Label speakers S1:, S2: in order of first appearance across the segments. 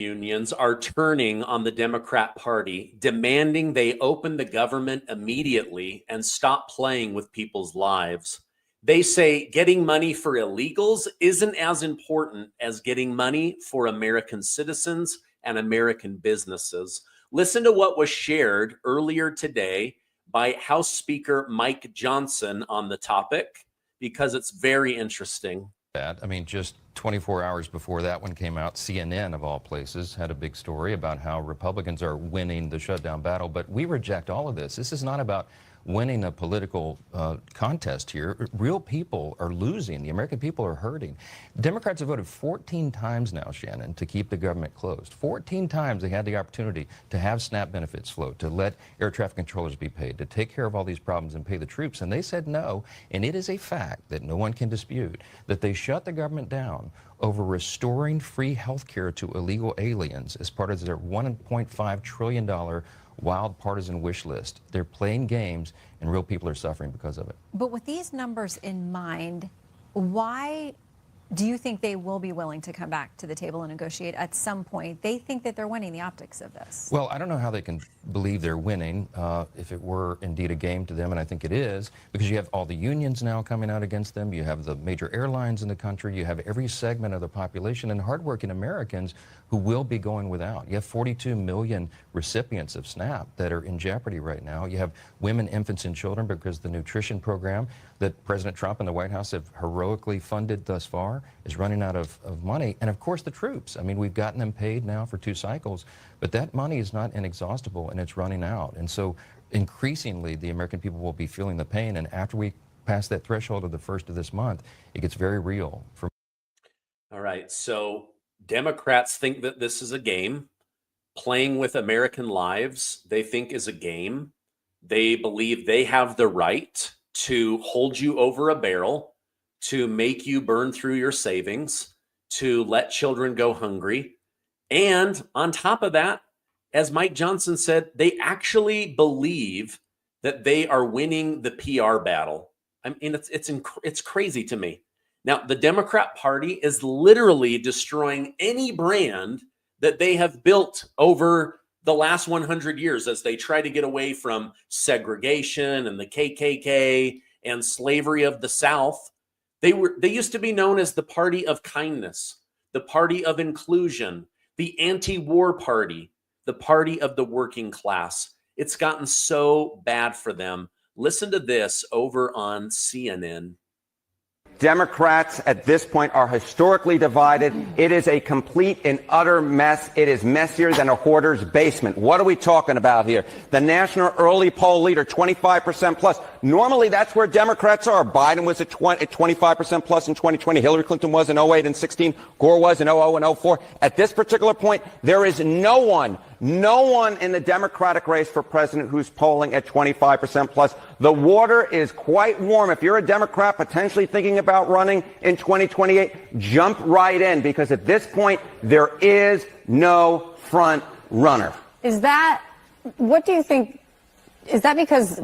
S1: unions are turning on the Democrat Party, demanding they open the government immediately and stop playing with people's lives. They say getting money for illegals isn't as important as getting money for American citizens and American businesses. Listen to what was shared earlier today by House Speaker Mike Johnson on the topic, because it's very interesting.
S2: I mean, just 24 hours before that one came out, CNN, of all places, had a big story about how Republicans are winning the shutdown battle. But we reject all of this. This is not about winning a political contest here. Real people are losing. The American people are hurting. Democrats have voted 14 times now, Shannon, to keep the government closed. 14 times they had the opportunity to have SNAP benefits flow, to let air traffic controllers be paid, to take care of all these problems and pay the troops. And they said no. And it is a fact that no one can dispute that they shut the government down over restoring free health care to illegal aliens as part of their $1.5 trillion wild partisan wish list. They're playing games, and real people are suffering because of it.
S3: But with these numbers in mind, why do you think they will be willing to come back to the table and negotiate at some point? They think that they're winning the optics of this.
S2: Well, I don't know how they can believe they're winning if it were indeed a game to them, and I think it is, because you have all the unions now coming out against them. You have the major airlines in the country. You have every segment of the population and hardworking Americans who will be going without. You have 42 million recipients of SNAP that are in jeopardy right now. You have women, infants, and children because the nutrition program that President Trump and the White House have heroically funded thus far is running out of money. And of course the troops. I mean, we've gotten them paid now for 2 cycles, but that money is not inexhaustible and it's running out. And so increasingly the American people will be feeling the pain. And after we pass that threshold of the 1st of this month, it gets very real.
S1: All right. So Democrats think that this is a game. Playing with American lives, they think, is a game. They believe they have the right to hold you over a barrel, to make you burn through your savings, to let children go hungry. And on top of that, as Mike Johnson said, they actually believe that they are winning the PR battle. I mean, it's crazy to me. Now, the Democrat Party is literally destroying any brand that they have built over the last 100 years as they try to get away from segregation and the KKK and slavery of the South. They used to be known as the party of kindness, the party of inclusion, the anti-war party, the party of the working class. It's gotten so bad for them. Listen to this over on CNN.
S4: Democrats at this point are historically divided. It is a complete and utter mess. It is messier than a hoarder's basement. What are we talking about here? The national early poll leader, 25% plus. Normally, that's where Democrats are. Biden was at 25% plus in 2020. Hillary Clinton was in 08 and 16. Gore was in 00 and 04. At this particular point, there is no one in the Democratic race for president who's polling at 25% plus. The water is quite warm. If you're a Democrat potentially thinking about running in 2028, jump right in, because at this point, there is no front runner.
S5: What do you think? Is that because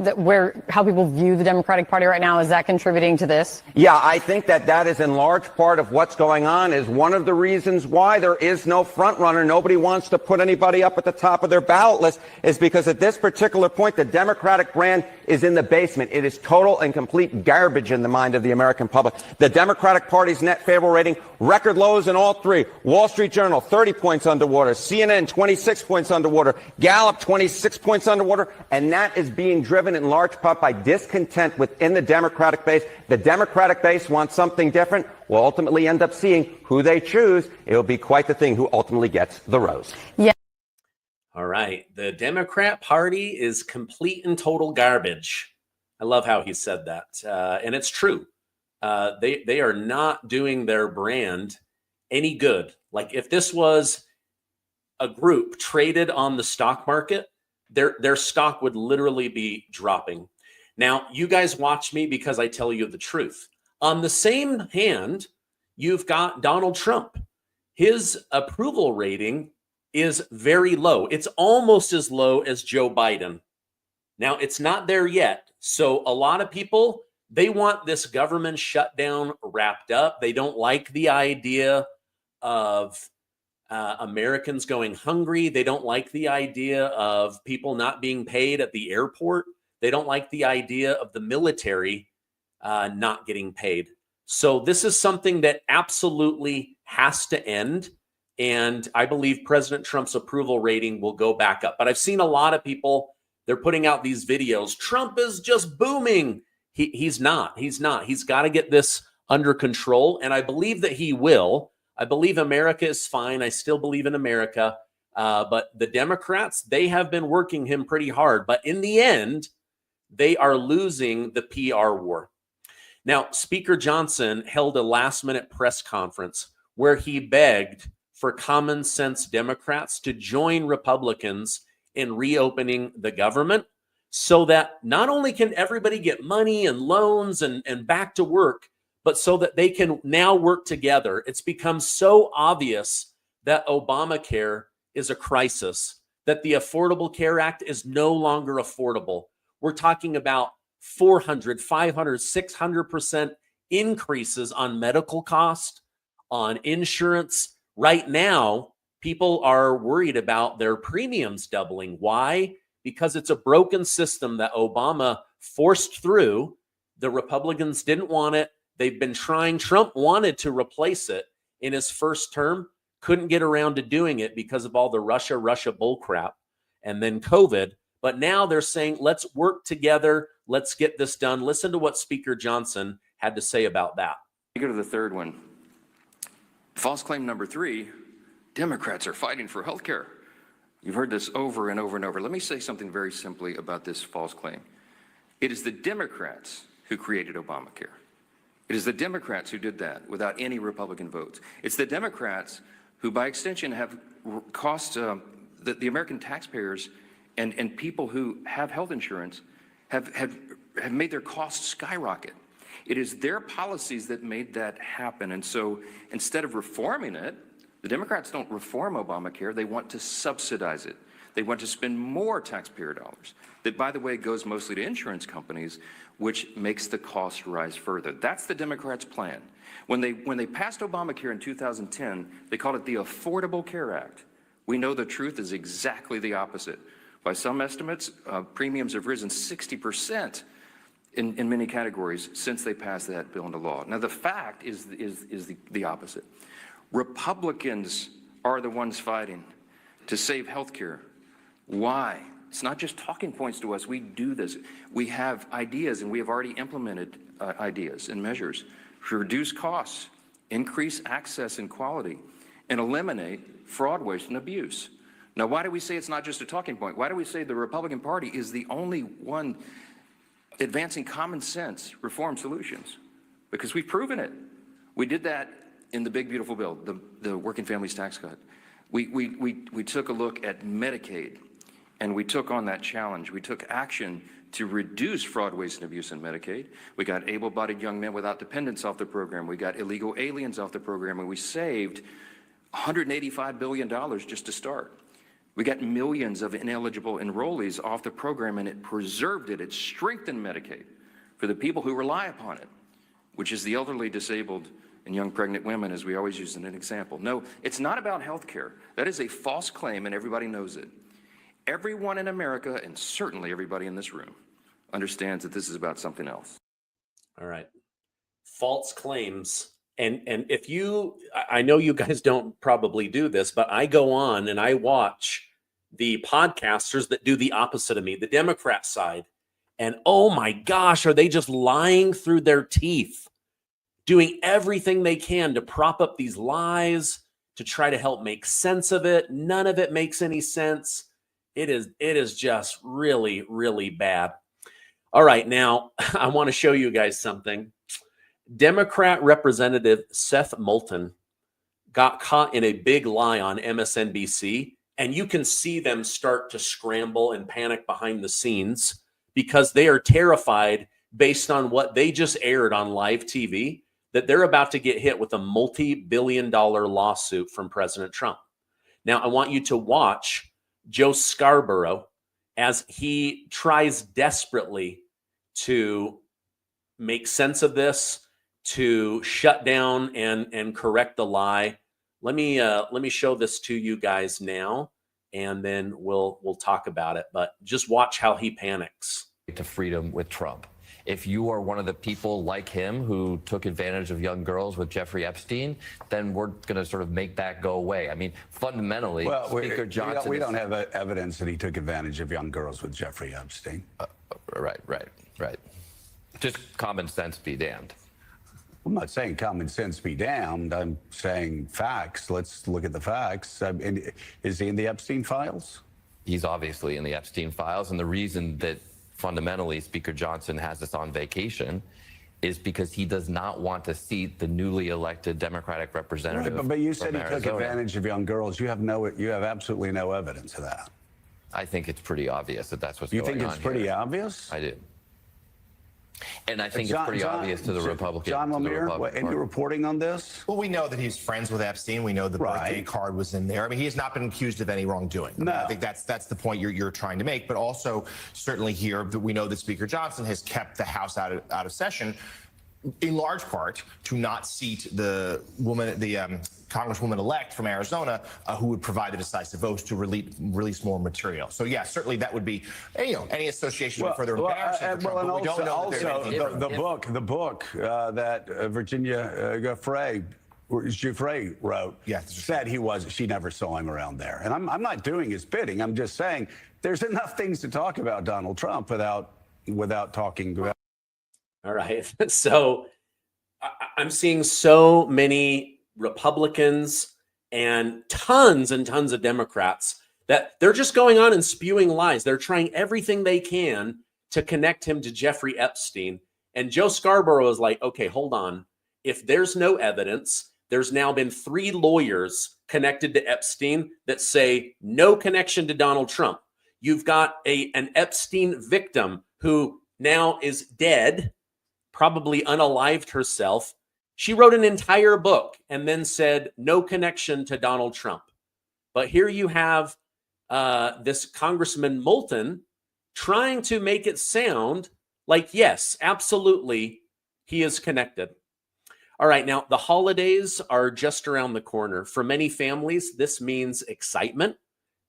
S5: how people view the Democratic Party right now, is that contributing to this?
S4: Yeah, I think that is in large part of what's going on, is one of the reasons why there is no front runner. Nobody wants to put anybody up at the top of their ballot list, is because at this particular point, the Democratic brand is in the basement. It is total and complete garbage in the mind of the American public. The Democratic Party's net favorable rating, record lows in all 3. Wall Street Journal, 30 points underwater. CNN, 26 points underwater. Gallup, 26 points underwater. And that is being driven in large part by discontent within the Democratic base. The Democratic base wants something different. We'll ultimately end up seeing who they choose. It'll be quite the thing who ultimately gets the rose.
S5: Yeah.
S1: All right. The Democrat Party is complete and total garbage. I love how he said that. And it's true. They are not doing their brand any good. Like, if this was a group traded on the stock market, their stock would literally be dropping. Now, you guys watch me because I tell you the truth. On the same hand, you've got Donald Trump. His approval rating is very low. It's almost as low as Joe Biden. Now, it's not there yet. So a lot of people, they want this government shutdown wrapped up. They don't like the idea of Americans going hungry. They don't like the idea of people not being paid at the airport. They don't like the idea of the military not getting paid. So this is something that absolutely has to end. And I believe President Trump's approval rating will go back up. But I've seen a lot of people, they're putting out these videos. Trump is just booming. He's not. He's not. He's got to get this under control. And I believe that he will. I believe America is fine. I still believe in America. But the Democrats, they have been working him pretty hard. But in the end, they are losing the PR war. Now, Speaker Johnson held a last-minute press conference where he begged for common sense Democrats to join Republicans in reopening the government so that not only can everybody get money and loans and back to work, but so that they can now work together. It's become so obvious that Obamacare is a crisis, that the Affordable Care Act is no longer affordable. We're talking about 400, 500, 600% increases on medical cost, on insurance. Right now, people are worried about their premiums doubling. Why? Because it's a broken system that Obama forced through. The Republicans didn't want it. They've been trying. Trump wanted to replace it in his first term, couldn't get around to doing it because of all the Russia bullcrap and then COVID. But now they're saying, let's work together. Let's get this done. Listen to what Speaker Johnson had to say about that.
S6: You go to the third one. False claim number 3, Democrats are fighting for health care. You've heard this over and over and over. Let me say something very simply about this false claim. It is the Democrats who created Obamacare. It is the Democrats who did that without any Republican votes. It's the Democrats who, by extension, have cost the American taxpayers and people who have health insurance have made their costs skyrocket. It is their policies that made that happen. And so instead of reforming it, the Democrats don't reform Obamacare. They want to subsidize it. They want to spend more taxpayer dollars. That, by the way, goes mostly to insurance companies, which makes the cost rise further. That's the Democrats' plan. When they passed Obamacare in 2010, they called it the Affordable Care Act. We know the truth is exactly the opposite. By some estimates, premiums have risen 60% in many categories since they passed that bill into law. Now, the fact is the opposite. Republicans are the ones fighting to save health care. Why? It's not just talking points to us. We do this. We have ideas, and we have already implemented ideas and measures to reduce costs, increase access and quality, and eliminate fraud, waste, and abuse. Now, why do we say it's not just a talking point? Why do we say the Republican Party is the only one advancing common sense reform solutions? Because we've proven it. We did that in the big, beautiful bill, the Working Families Tax Cut. We took a look at Medicaid, and we took on that challenge. We took action to reduce fraud, waste, and abuse in Medicaid. We got able-bodied young men without dependents off the program. We got illegal aliens off the program, and we saved $185 billion just to start. We got millions of ineligible enrollees off the program, and it preserved it. It strengthened Medicaid for the people who rely upon it, which is the elderly, disabled, and young pregnant women, as we always use as an example. No, it's not about health care. That is a false claim, and everybody knows it. Everyone in America, and certainly everybody in this room, understands that this is about something else.
S1: All right. False claims. And if I know you guys don't probably do this, but I go on and I watch the podcasters that do the opposite of me, the Democrat side. And oh my gosh, are they just lying through their teeth, doing everything they can to prop up these lies, to try to help make sense of it. None of it makes any sense. It is just really, really bad. All right, now I want to show you guys something. Democrat Representative Seth Moulton got caught in a big lie on MSNBC, and you can see them start to scramble and panic behind the scenes because they are terrified based on what they just aired on live TV, that they're about to get hit with a multi-billion-dollar lawsuit from President Trump. Now, I want you to watch Joe Scarborough as he tries desperately to make sense of this, to shut down and correct the lie. Let me show this to you guys now, and then we'll talk about it. But just watch how he panics.
S7: To freedom with Trump. If you are one of the people like him who took advantage of young girls with Jeffrey Epstein, then we're going to sort of make that go away. I mean, fundamentally, Speaker Johnson...
S8: We don't have evidence that he took advantage of young girls with Jeffrey Epstein.
S7: Right. Just common sense be damned.
S8: I'm not saying common sense be damned. I'm saying facts. Let's look at the facts. Is he in the Epstein files?
S7: He's obviously in the Epstein files, and the reason that fundamentally Speaker Johnson has us on vacation is because he does not want to seat the newly elected Democratic representative.
S8: Right, but you said
S7: from
S8: he
S7: Arizona.
S8: took advantage of young girls. You have absolutely no evidence of that.
S7: I think it's pretty obvious that that's what's
S8: You
S7: going on.
S8: think it's pretty
S7: here.
S8: obvious?
S7: I do. And I think it's pretty obvious to the Republican.
S8: John
S7: to the
S8: Lemire,
S7: Republican
S8: any
S7: Party.
S8: reporting on this?
S9: Well, we know that he's friends with Epstein. We know the birthday card was in there. I mean, he has not been accused of any wrongdoing. I mean, I think that's the point you're trying to make. But also, certainly here, we know that Speaker Johnson has kept the House out of session, in large part to not seat the woman, the Congresswoman-elect from Arizona, who would provide the decisive votes to release more material. So, yeah, certainly that would be, any association with further embarrassment for Trump.
S8: And
S9: but we don't know that
S8: also the book that Virginia Giuffre wrote said she never saw him around there. And I'm not doing his bidding. I'm just saying there's enough things to talk about Donald Trump without talking about.
S1: All right. So I'm seeing so many Republicans and tons of Democrats that they're just going on and spewing lies. They're trying everything they can to connect him to Jeffrey Epstein. And Joe Scarborough is like, okay, hold on. If there's no evidence, there's now been 3 lawyers connected to Epstein that say no connection to Donald Trump. You've got an Epstein victim who now is dead, probably unalived herself. She wrote an entire book and then said no connection to Donald Trump. But here you have this Congressman Moulton trying to make it sound like, yes, absolutely, he is connected. All right, now the holidays are just around the corner. For many families, this means excitement.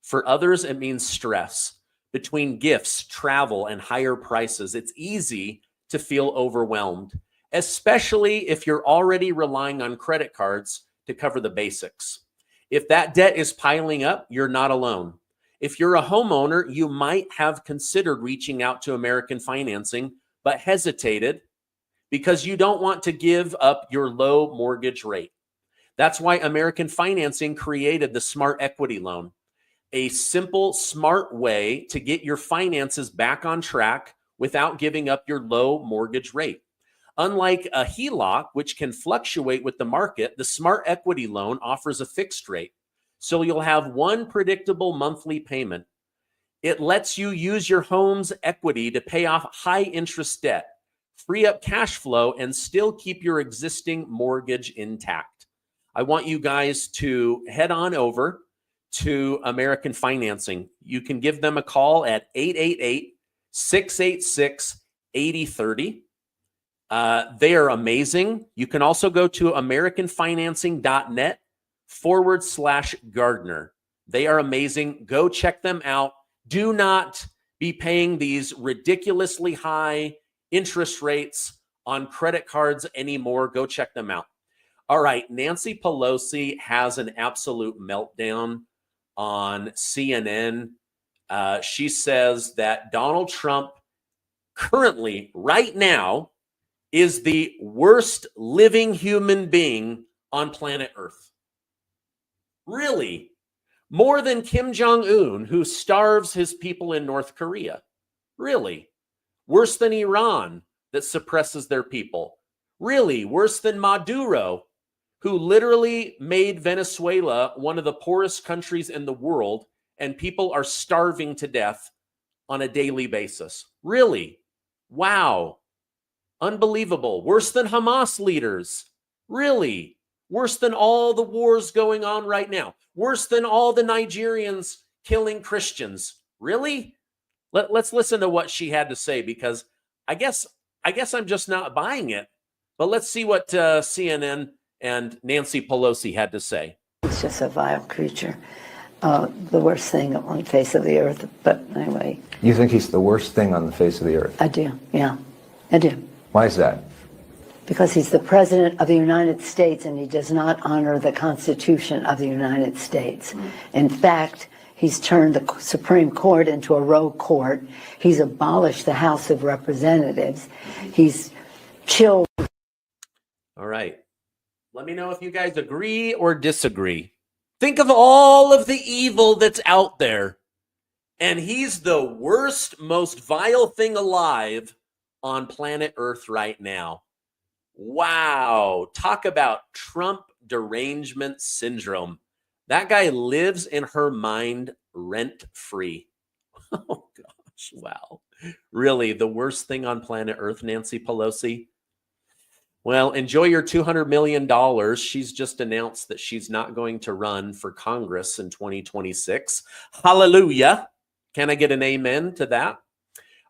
S1: For others, it means stress. Between gifts, travel, and higher prices, it's easy to feel overwhelmed, especially if you're already relying on credit cards to cover the basics. If that debt is piling up, you're not alone. If you're a homeowner, you might have considered reaching out to American Financing, but hesitated because you don't want to give up your low mortgage rate. That's why American Financing created the Smart Equity Loan, a simple, smart way to get your finances back on track without giving up your low mortgage rate. Unlike a HELOC, which can fluctuate with the market, the Smart Equity Loan offers a fixed rate. So you'll have one predictable monthly payment. It lets you use your home's equity to pay off high interest debt, free up cash flow, and still keep your existing mortgage intact. I want you guys to head on over to American Financing. You can give them a call at 888-686-8030. They are amazing. You can also go to americanfinancing.net/Gardner. They are amazing. Go check them out. Do not be paying these ridiculously high interest rates on credit cards anymore. Go check them out. All right. Nancy Pelosi has an absolute meltdown on CNN. She says that Donald Trump currently, right now, is the worst living human being on planet Earth. Really? More than Kim Jong-un, who starves his people in North Korea. Really? Worse than Iran, that suppresses their people. Really? Worse than Maduro, who literally made Venezuela one of the poorest countries in the world, and people are starving to death on a daily basis. Really? Wow. Unbelievable. Worse than Hamas leaders. Really? Worse than all the wars going on right now. Worse than all the Nigerians killing Christians. Really? Let's listen to what she had to say, because I guess I'm just not buying it. But let's see what CNN and Nancy Pelosi had to say.
S10: he's just a vile creature. The worst thing on the face of the earth. But anyway.
S11: You think he's the worst thing on the face of the earth?
S10: I do, yeah. I do.
S11: Why is that?
S10: Because he's the president of the United States and he does not honor the Constitution of the United States. In fact, he's turned the Supreme Court into a rogue court. He's abolished the House of Representatives. He's chilled.
S1: All right. Let me know if you guys agree or disagree. Think of all of the evil that's out there. And he's the worst, most vile thing alive on planet Earth right now. Wow. Talk about Trump derangement syndrome. That guy lives in her mind rent-free. Oh, gosh. Wow. Really, the worst thing on planet Earth, Nancy Pelosi? Well, enjoy your $200 million. She's just announced that she's not going to run for Congress in 2026. Hallelujah. Can I get an amen to that?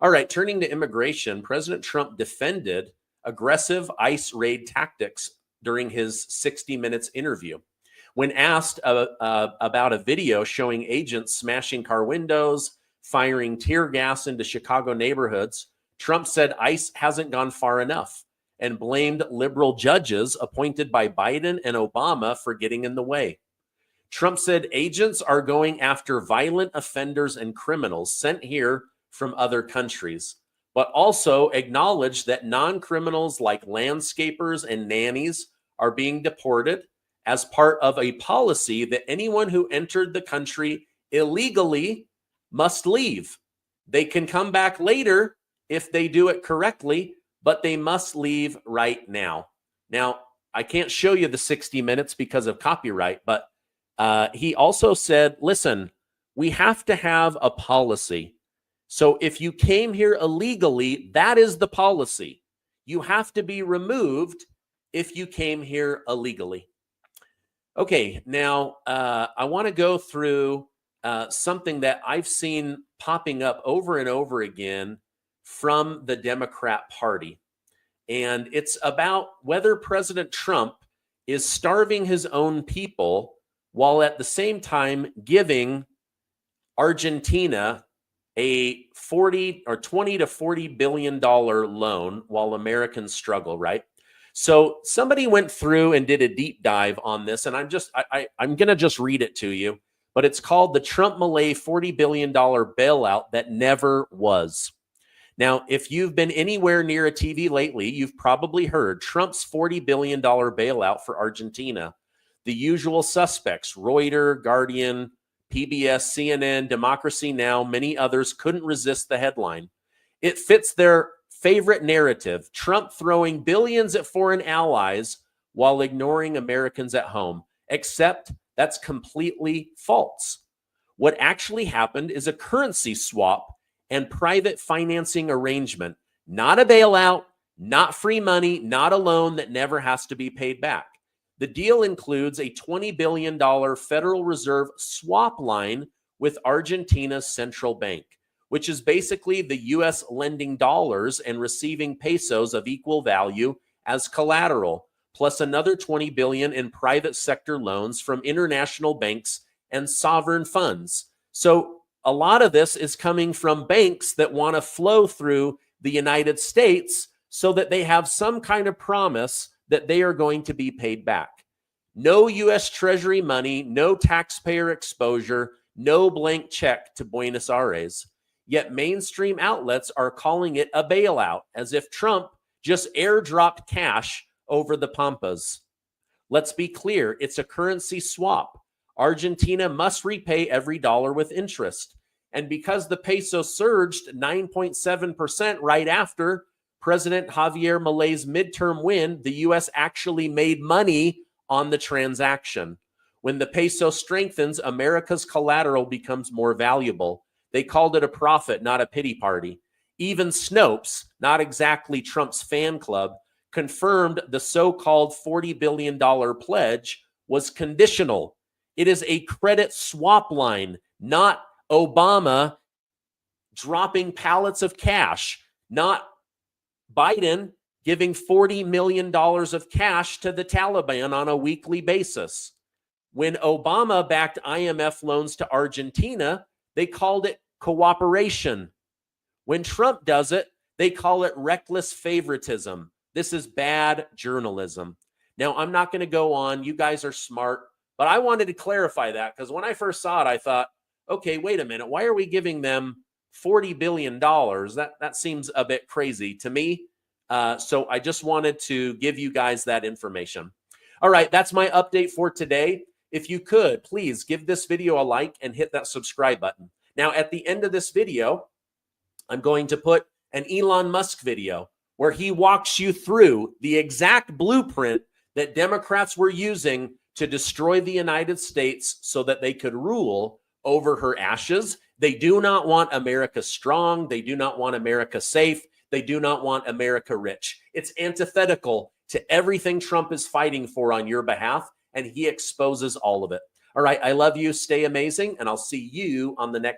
S1: All right, turning to immigration, President Trump defended aggressive ICE raid tactics during his 60 Minutes interview. When asked about a video showing agents smashing car windows, firing tear gas into Chicago neighborhoods, Trump said ICE hasn't gone far enough and blamed liberal judges appointed by Biden and Obama for getting in the way. Trump said agents are going after violent offenders and criminals sent here from other countries, but also acknowledged that non-criminals like landscapers and nannies are being deported as part of a policy that anyone who entered the country illegally must leave. They can come back later if they do it correctly, but they must leave right now. Now, I can't show you the 60 Minutes because of copyright, but he also said, listen, we have to have a policy. So if you came here illegally, that is the policy. You have to be removed if you came here illegally. Okay, now I want to go through something that I've seen popping up over and over again from the Democrat Party. And it's about whether President Trump is starving his own people while at the same time giving Argentina a 20 to $40 billion loan while Americans struggle, right? So somebody went through and did a deep dive on this, and I'm going to just read it to you, but it's called the Trump-Milley $40 billion bailout that never was. Now, if you've been anywhere near a TV lately, you've probably heard Trump's $40 billion bailout for Argentina. The usual suspects, Reuters, Guardian, PBS, CNN, Democracy Now!, many others couldn't resist the headline. It fits their favorite narrative, Trump throwing billions at foreign allies while ignoring Americans at home, except that's completely false. What actually happened is a currency swap and private financing arrangement, not a bailout, not free money, not a loan that never has to be paid back. The deal includes a $20 billion Federal Reserve swap line with Argentina's central bank, which is basically the U.S. lending dollars and receiving pesos of equal value as collateral, plus another $20 billion in private sector loans from international banks and sovereign funds. So a lot of this is coming from banks that want to flow through the United States so that they have some kind of promise that they are going to be paid back. No U.S. Treasury money, no taxpayer exposure, no blank check to Buenos Aires. Yet mainstream outlets are calling it a bailout, as if Trump just airdropped cash over the Pampas. Let's be clear, it's a currency swap. Argentina must repay every dollar with interest. And because the peso surged 9.7% right after President Javier Milei's midterm win, the U.S. actually made money on the transaction. When the peso strengthens, America's collateral becomes more valuable. They called it a profit, not a pity party. Even Snopes, not exactly Trump's fan club, confirmed the so-called $40 billion pledge was conditional. It is a credit swap line, not Obama dropping pallets of cash, not Biden giving $40 million of cash to the Taliban on a weekly basis. When Obama backed IMF loans to Argentina, they called it cooperation. When Trump does it, they call it reckless favoritism. This is bad journalism. Now, I'm not going to go on. You guys are smart, but I wanted to clarify that because when I first saw it, I thought, okay, wait a minute. Why are we giving them $40 billion? That seems a bit crazy to me. So I just wanted to give you guys that information. All right, that's my update for today. If you could, please give this video a like and hit that subscribe button. Now, at the end of this video, I'm going to put an Elon Musk video where he walks you through the exact blueprint that Democrats were using to destroy the United States so that they could rule over her ashes. They do not want America strong. They do not want America safe. They do not want America rich. It's antithetical to everything Trump is fighting for on your behalf, and he exposes all of it. All right, I love you. Stay amazing, and I'll see you on the next